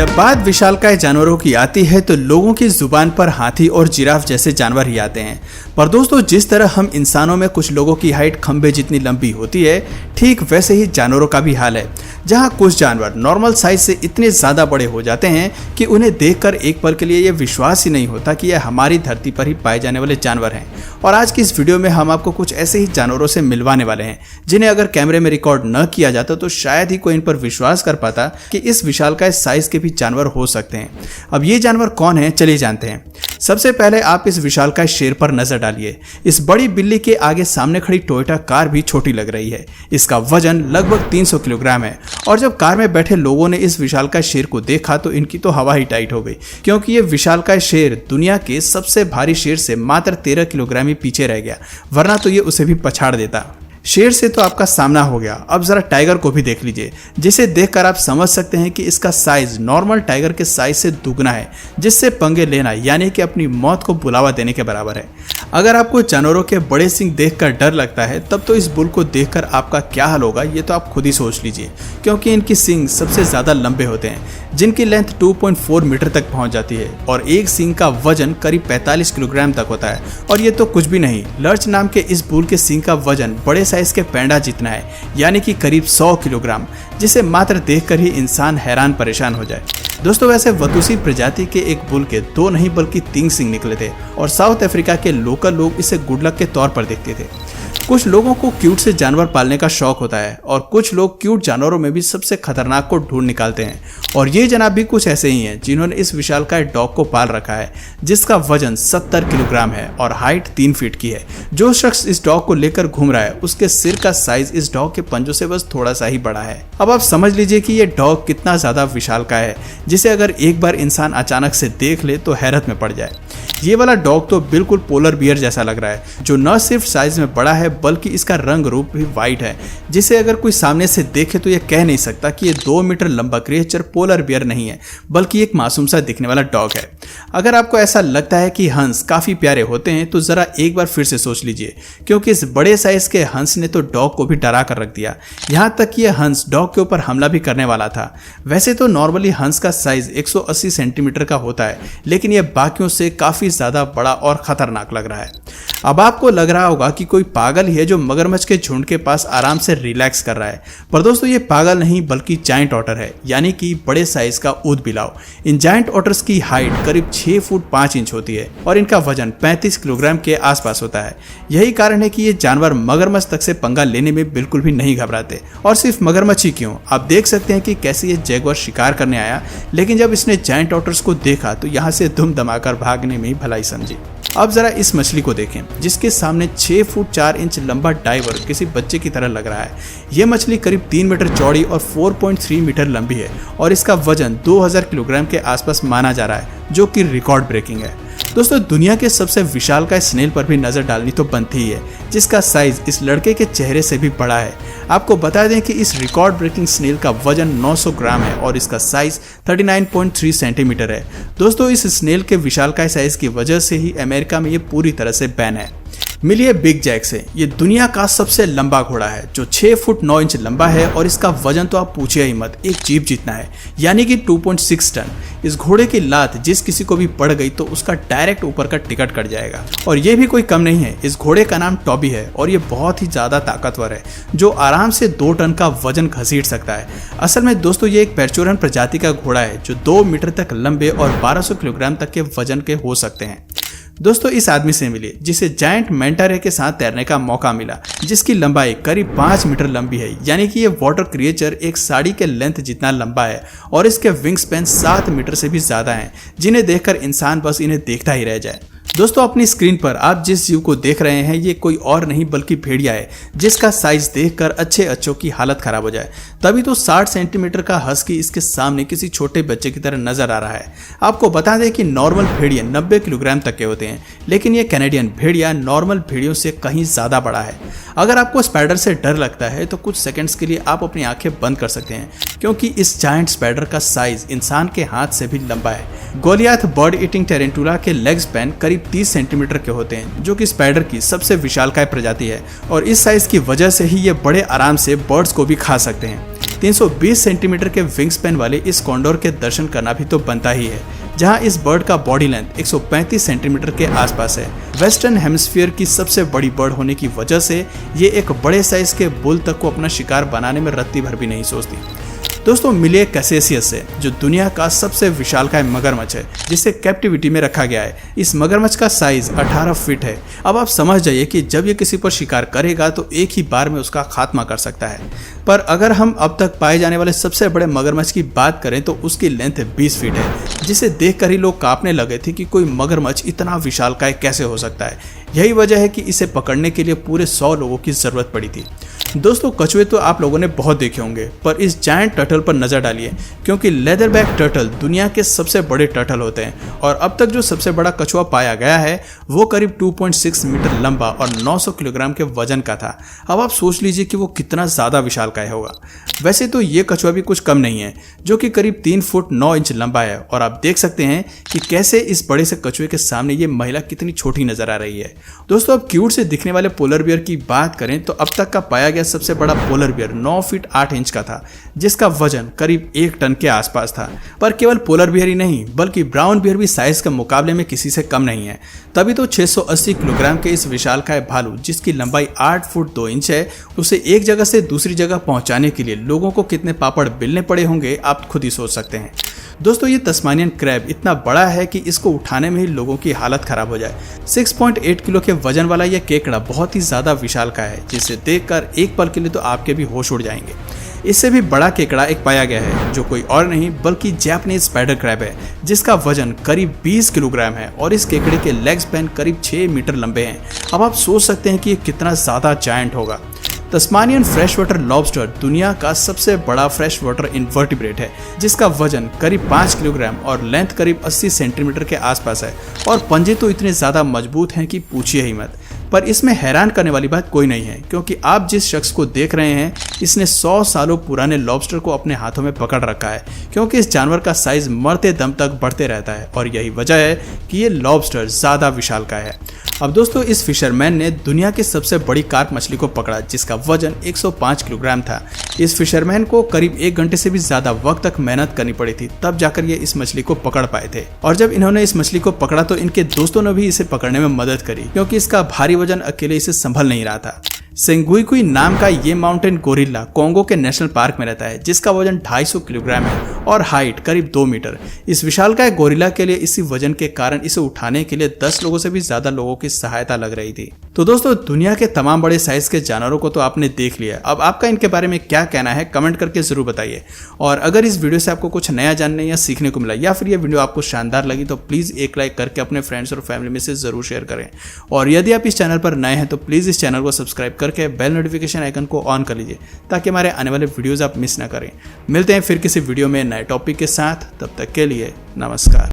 जब बात विशालकाय जानवरों की आती है तो लोगों की जुबान पर हाथी और जिराफ जैसे जानवर ही आते हैं। पर दोस्तों, जिस तरह हम इंसानों में कुछ लोगों की हाइट खंबे जितनी लंबी होती है, ठीक वैसे ही जानवरों का भी हाल है, जहां कुछ जानवर नॉर्मल साइज से इतने ज्यादा बड़े हो जाते हैं कि उन्हें देखकर एक पल के लिए यह विश्वास ही नहीं होता कि यह हमारी धरती पर ही पाए जाने वाले जानवर हैं। और आज की इस वीडियो में हम आपको कुछ ऐसे ही जानवरों से मिलवाने वाले हैं जिन्हें अगर कैमरे में रिकॉर्ड न किया जाता तो शायद ही कोई इन पर विश्वास कर पाता कि इस विशालकाय साइज के भी जानवर हो सकते हैं। अब ये जानवर कौन है, चलिए जानते हैं। सबसे पहले आप इस विशालकाय शेर पर नजर डालिए। इस बड़ी बिल्ली के आगे सामने खड़ी टोयोटा कार भी छोटी लग रही है। इसका वजन लगभग 300 किलोग्राम है और जब कार में बैठे लोगों ने इस विशालकाय शेर को देखा तो इनकी तो हवा ही टाइट हो गई, क्योंकि ये विशालकाय शेर दुनिया के सबसे भारी शेर से मात्र 13 किलोग्राम ही पीछे रह गया, वरना तो ये उसे भी पछाड़ देता। शेर से तो आपका सामना हो गया, अब जरा टाइगर को भी देख लीजिए, जिसे देखकर आप समझ सकते हैं कि इसका साइज नॉर्मल टाइगर के साइज से दुगना है, जिससे पंगे लेना यानी कि अपनी मौत को बुलावा देने के बराबर है। अगर आपको जानवरों के बड़े सिंग देखकर डर लगता है, तब तो इस बुल को देखकर आपका क्या हाल होगा ये तो आप खुद ही सोच लीजिए, क्योंकि इनकी सिंग सबसे ज्यादा लंबे होते हैं, जिनकी लेंथ 2.4 मीटर तक पहुंच जाती है और एक सिंग का वजन करीब 45 किलोग्राम तक होता है। और ये तो कुछ भी नहीं, लर्च नाम के इस बुल के सिंग का वजन बड़े साइज के पैंडा जितना है, यानी कि करीब 100 किलोग्राम, जिसे मात्र देखकर ही इंसान हैरान परेशान हो जाए। दोस्तों, वैसे वतुसी प्रजाति के एक बुल के 2 नहीं बल्कि 3 सिंग निकले थे और साउथ अफ्रीका के लोकल लोग इसे गुड लक के तौर पर देखते थे। कुछ लोगों को क्यूट से जानवर पालने का शौक होता है और कुछ लोग क्यूट जानवरों में भी सबसे खतरनाक को ढूंढ निकालते हैं, और ये जनाब भी कुछ ऐसे ही हैं जिन्होंने इस विशालकाय डॉग को पाल रखा है, जिसका वजन 70 किलोग्राम है और हाइट 3 फीट की है। जो शख्स इस डॉग को लेकर घूम रहा है, उसके सिर का साइज इस डॉग के पंजों से बस थोड़ा सा ही बड़ा है। अब आप समझ लीजिए कि ये डॉग कितना ज्यादा विशालकाय है, जिसे अगर एक बार इंसान अचानक से देख ले तो हैरत में पड़ जाए। ये वाला डॉग तो बिल्कुल पोलर बियर जैसा लग रहा है, जो न सिर्फ साइज में बड़ा है बल्कि इसका रंग रूप भी वाइट है, जिसे अगर कोई सामने से देखे तो ये कह नहीं सकता कि ये 2 मीटर लंबा क्रिएचर पोलर बियर नहीं है, बल्कि एक मासूम सा दिखने वाला डॉग है। अगर आपको ऐसा लगता है कि हंस काफी प्यारे होते हैं तो जरा एक बार फिर से सोच लीजिए, क्योंकि इस बड़े साइज के हंस ने तो डॉग को भी डरा कर रख दिया। यहाँ तक कि यह हंस डॉग के ऊपर हमला भी करने वाला था। वैसे तो नॉर्मली हंस का साइज 180 सेंटीमीटर का होता है, लेकिन यह बाकियों से काफी ज्यादा बड़ा और खतरनाक लग रहा है। अब आपको लग रहा होगा कि कोई पागल ही है जो मगरमच्छ के झुंड के पास आराम से रिलैक्स कर रहा है, पर दोस्तों ये पागल नहीं बल्कि जायंट ऑटर है, यानी कि बड़े साइज का ऊद बिलाव। इन जायंट ऑटर्स की हाइट करीब 6 फुट 5 इंच होती है और इनका वजन 35 किलोग्राम के आसपास होता है। यही कारण है कि ये जानवर मगरमच्छ तक से पंगा लेने में बिल्कुल भी नहीं घबराते। और सिर्फ मगरमच्छ ही क्यों, आप देख सकते हैं कि कैसे ये जैगुआर शिकार करने आया, लेकिन जब इसने जायंट ऑटर्स को देखा तो यहाँ से धूम धमाकर भागने में ही भलाई समझी। अब जरा इस मछली को देखें, जिसके सामने 6 फुट 4 इंच लंबा डाइवर किसी बच्चे की तरह लग रहा है। यह मछली करीब 3 मीटर चौड़ी और 4.3 मीटर लंबी है और इसका वजन 2000 किलोग्राम के आसपास माना जा रहा है, जो कि रिकॉर्ड ब्रेकिंग है। दोस्तों, दुनिया के सबसे विशालकाय स्नेल पर भी नजर डालनी तो बनती ही है, जिसका साइज इस लड़के के चेहरे से भी बड़ा है। आपको बता दें कि इस रिकॉर्ड ब्रेकिंग स्नेल का वजन 900 ग्राम है और इसका साइज 39.3 सेंटीमीटर है। दोस्तों, इस स्नेल के विशालकाय साइज की वजह से ही अमेरिका में ये पूरी तरह से बैन है। मिलिए बिग जैक से। ये दुनिया का सबसे लंबा घोड़ा है, जो 6 फुट 9 इंच लंबा है और इसका वजन तो आप पूछिए ही मत, एक जीप जितना है, यानी कि 2.6 टन। इस घोड़े की लात जिस किसी को भी पड़ गई तो उसका डायरेक्ट ऊपर का टिकट कट जाएगा। और ये भी कोई कम नहीं है, इस घोड़े का नाम टॉबी है और ये बहुत ही ज्यादा ताकतवर है, जो आराम से 2 टन का वजन घसीट सकता है। असल में दोस्तों, ये एक पेचुरन प्रजाति का घोड़ा है जो 2 मीटर तक लंबे और 1200 किलोग्राम तक के वजन के हो सकते हैं। दोस्तों, इस आदमी से मिलिए जिसे जायंट मेंटा रे के साथ तैरने का मौका मिला, जिसकी लंबाई करीब 5 मीटर लंबी है, यानी कि ये वाटर क्रिएचर एक साड़ी के लेंथ जितना लंबा है और इसके विंग स्पैन 7 मीटर से भी ज्यादा हैं, जिन्हें देखकर इंसान बस इन्हें देखता ही रह जाए। दोस्तों, अपनी स्क्रीन पर आप जिस जीव को देख रहे हैं ये कोई और नहीं बल्कि भेड़िया है, जिसका साइज देखकर अच्छों की हालत खराब हो जाए। तभी तो 60 सेंटीमीटर का हस्की इसके सामने किसी छोटे बच्चे की तरह नजर आ रहा है। आपको बता दें कि नॉर्मल भेड़िया 90 किलोग्राम तक के होते हैं, लेकिन ये कैनेडियन भेड़िया नॉर्मल भेड़ियों से कहीं ज्यादा बड़ा है। अगर आपको स्पाइडर से डर लगता है तो कुछ सेकंड्स के लिए आप अपनी आंखें बंद कर सकते हैं, क्योंकि इस जायंट स्पाइडर का साइज इंसान के हाथ से भी लंबा है। गोलियाथ बर्ड ईटिंग टेरेंटुला के लेग स्पैन करीब 30 सेंटीमीटर के होते हैं, जो कि स्पाइडर की सबसे विशालकाय प्रजाति है और इस साइज की वजह से ही ये बड़े आराम से बर्ड्स को भी खा सकते हैं। 320 सेंटीमीटर के विंग स्पैन वाले इस कॉन्डोर के दर्शन करना भी तो बनता ही है, जहां इस बर्ड का बॉडी लेंथ 135 सेंटीमीटर के आसपास है। वेस्टर्न हेमिस्फीयर की सबसे बड़ी बर्ड होने की वजह से ये एक बड़े साइज के बुल तक को अपना शिकार बनाने में रत्ती भर भी नहीं सोचती। दोस्तों मिलिए कैसेसियस से, जो दुनिया का सबसे विशालकाय मगरमच्छ है, जिसे कैप्टिविटी में रखा गया है। इस मगरमच्छ का साइज 18 फीट है। अब आप समझ जाइए कि जब ये किसी पर शिकार करेगा तो एक ही बार में उसका खात्मा कर सकता है। पर अगर हम अब तक पाए जाने वाले सबसे बड़े मगरमच्छ की बात करें तो उसकी लेंथ 20 फीट है, जिसे देखकर ही लोग कांपने लगे थे कि कोई मगरमच्छ इतना विशालकाय कैसे हो सकता है। यही वजह है कि इसे पकड़ने के लिए पूरे 100 लोगों की जरूरत पड़ी थी। दोस्तों कछुए तो आप लोगों ने बहुत देखे होंगे, पर इस जायंट टर्टल पर नजर डालिए, क्योंकि लेदरबैक टर्टल दुनिया के सबसे बड़े टर्टल होते हैं और अब तक जो सबसे बड़ा कछुआ पाया गया है वो करीब 2.6 मीटर लंबा और 900 किलोग्राम के वजन का था। अब आप सोच लीजिए कि वो कितना ज्यादा विशालकाय होगा। वैसे तो ये कछुआ भी कुछ कम नहीं है, जो कि करीब 3 फुट 9 इंच लंबा है और आप देख सकते हैं कि कैसे इस बड़े से कछुए के सामने ये महिला कितनी छोटी नजर आ रही है। दोस्तों अब क्यूट से दिखने वाले पोलर बियर की बात करें तो अब तक का पाया गया सबसे बड़ा पोलर बियर 9 फीट 8 इंच का था, जिसका वजन करीब 1 टन के आसपास था। पर केवल पोलर बियर ही नहीं, बल्कि ब्राउन बियर भी साइज के मुकाबले में किसी से कम नहीं है। तभी तो 680 किलोग्राम के इस विशालकाय भालू, जिसकी लंबाई 8 फुट 2 इंच है, उसे एक जगह से दूसरी जगह पहुंचाने के लिए लोगों को कितने पापड़ बेलने पड़े होंगे आप खुद ही सोच सकते हैं। दोस्तों ये तस्मानियन क्रैब इतना बड़ा है कि इसको उठाने में ही लोगों की हालत खराब हो जाए। 6.8 किलो के वजन वाला यह केकड़ा बहुत ही ज्यादा विशालकाय है, जिसे देखकर एक पल के लिए तो आपके भी होश उड़ जाएंगे। इससे भी बड़ा केकड़ा एक पाया गया है, जो कोई और नहीं बल्कि जापानीज स्पाइडर क्रैब है, जिसका वजन करीब 20 किलोग्राम है और इस केकड़े के लेग स्पैन करीब 6 मीटर लंबे हैं। अब आप सोच सकते हैं कि ये कितना ज्यादा जायंट होगा। तस्मानियन फ्रेश वाटर लॉबस्टर दुनिया का सबसे बड़ा फ्रेश वाटर इनवर्टिब्रेट है, जिसका वजन करीब 5 किलोग्राम और लेंथ करीब 80 सेंटीमीटर के आसपास है और पंजे तो इतने ज्यादा मजबूत हैं कि पूछिए ही मत। पर इसमें हैरान करने वाली बात कोई नहीं है, क्योंकि आप जिस शख्स को देख रहे हैं इसने 100 सालों पुराने लॉबस्टर को अपने हाथों में पकड़ रखा है, क्योंकि इस जानवर का साइज मरते दम तक बढ़ते रहता है और यही वजह है कि ये लॉबस्टर ज्यादा विशालकाय है। अब दोस्तों इस फिशरमैन ने दुनिया की सबसे बड़ी कार्प मछली को पकड़ा, जिसका वजन 105 किलोग्राम था। इस फिशरमैन को करीब 1 घंटे से भी ज्यादा वक्त तक मेहनत करनी पड़ी थी, तब जाकर ये इस मछली को पकड़ पाए थे। और जब इन्होंने इस मछली को पकड़ा तो इनके दोस्तों ने भी इसे पकड़ने में मदद करी, क्योंकि इसका भारी वजन अकेले इसे संभल नहीं रहा था। सेंगुइकुई नाम का ये माउंटेन गोरिल्ला कोंगो के नेशनल पार्क में रहता है, जिसका वजन 250 किलोग्राम है और हाइट करीब 2 मीटर। इस विशालकाय गोरिल्ला के लिए इसी वजन के कारण इसे उठाने के लिए 10 लोगों से भी ज्यादा लोगों की सहायता लग रही थी। तो दोस्तों दुनिया के तमाम बड़े साइज के जानवरों को तो आपने देख लिया, अब आपका इनके बारे में क्या कहना है कमेंट करके जरूर बताइए। और अगर इस वीडियो से आपको कुछ नया जानने या सीखने को मिला या फिर ये वीडियो आपको शानदार लगी तो प्लीज एक लाइक करके अपने फ्रेंड्स और फैमिली में से जरूर शेयर करें। और यदि आप इस चैनल पर नए हैं तो प्लीज इस चैनल को सब्सक्राइब करके बेल नोटिफिकेशन आइकन को ऑन कर लीजिए, ताकि हमारे आने वाले वीडियोस आप मिस ना करें। मिलते हैं फिर किसी वीडियो में नए टॉपिक के साथ, तब तक के लिए नमस्कार।